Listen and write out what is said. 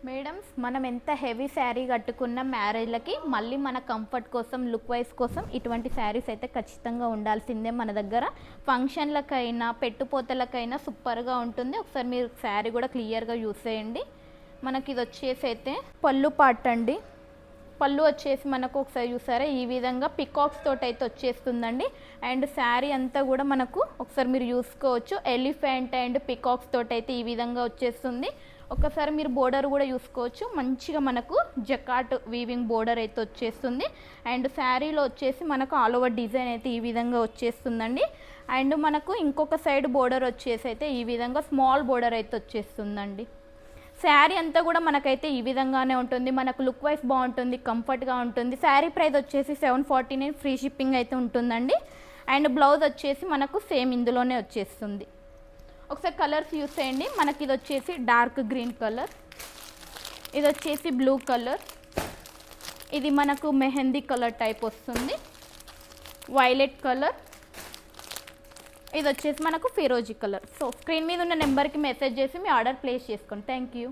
Madams మనం ఎంత heavy sari కట్టుకున్న మ్యారేజ్లకి మళ్ళీ మన కంఫర్ట్ కోసం లుక్ వైజ్ కోసం ఇటువంటి శారీస్ అయితే ఖచ్చితంగా ఉండాల్సిందే మన దగ్గర. ఫంక్షన్లకైనా పెట్టుపోతలకైనా సూపర్గా ఉంటుంది. ఒకసారి మీరు శారీ కూడా క్లియర్గా యూస్ చేయండి. మనకి ఇది వచ్చేసి అయితే పళ్ళు పార్ట్ అండి. పళ్ళు వచ్చేసి మనకు ఒకసారి చూసారా ఈ విధంగా పికాక్స్ తోటి అయితే వచ్చేస్తుందండి. అండ్ శారీ అంతా కూడా మనకు ఒకసారి మీరు చూసుకోవచ్చు ఎలిఫెంట్ అండ్ పికాక్స్ తోటి అయితే ఈ విధంగా వచ్చేస్తుంది. ఒకసారి మీరు బోర్డర్ కూడా చూసుకోవచ్చు, మంచిగా మనకు జకాట్ వీవింగ్ బోర్డర్ అయితే వచ్చేస్తుంది. అండ్ శారీలో వచ్చేసి మనకు ఆల్ ఓవర్ డిజైన్ అయితే ఈ విధంగా వచ్చేస్తుందండి. అండ్ మనకు ఇంకొక సైడ్ బోర్డర్ వచ్చేసి అయితే ఈ విధంగా స్మాల్ బోర్డర్ అయితే వచ్చేస్తుందండి. శారీ అంతా కూడా మనకైతే ఈ విధంగానే ఉంటుంది. మనకు లుక్ వైజ్ బాగుంటుంది, కంఫర్ట్గా ఉంటుంది. శారీ ప్రైస్ వచ్చేసి 749, ఫ్రీ షిప్పింగ్ అయితే ఉంటుందండి. అండ్ బ్లౌజ్ వచ్చేసి మనకు సేమ్ ఇందులోనే వచ్చేస్తుంది. ఒకసారి కలర్స్ యూస్ చేయండి. మనకి ఇది వచ్చేసి డార్క్ గ్రీన్ కలర్, ఇది వచ్చేసి బ్లూ కలర్, ఇది మనకు మెహందీ కలర్ టైప్ వస్తుంది, వైలెట్ కలర్, ఇది వచ్చేసి మనకు ఫిరోజీ కలర్. సో స్క్రీన్ మీద ఉన్న నెంబర్కి మెసేజ్ చేసి మీ ఆర్డర్ ప్లేస్ చేసుకోండి. Thank you.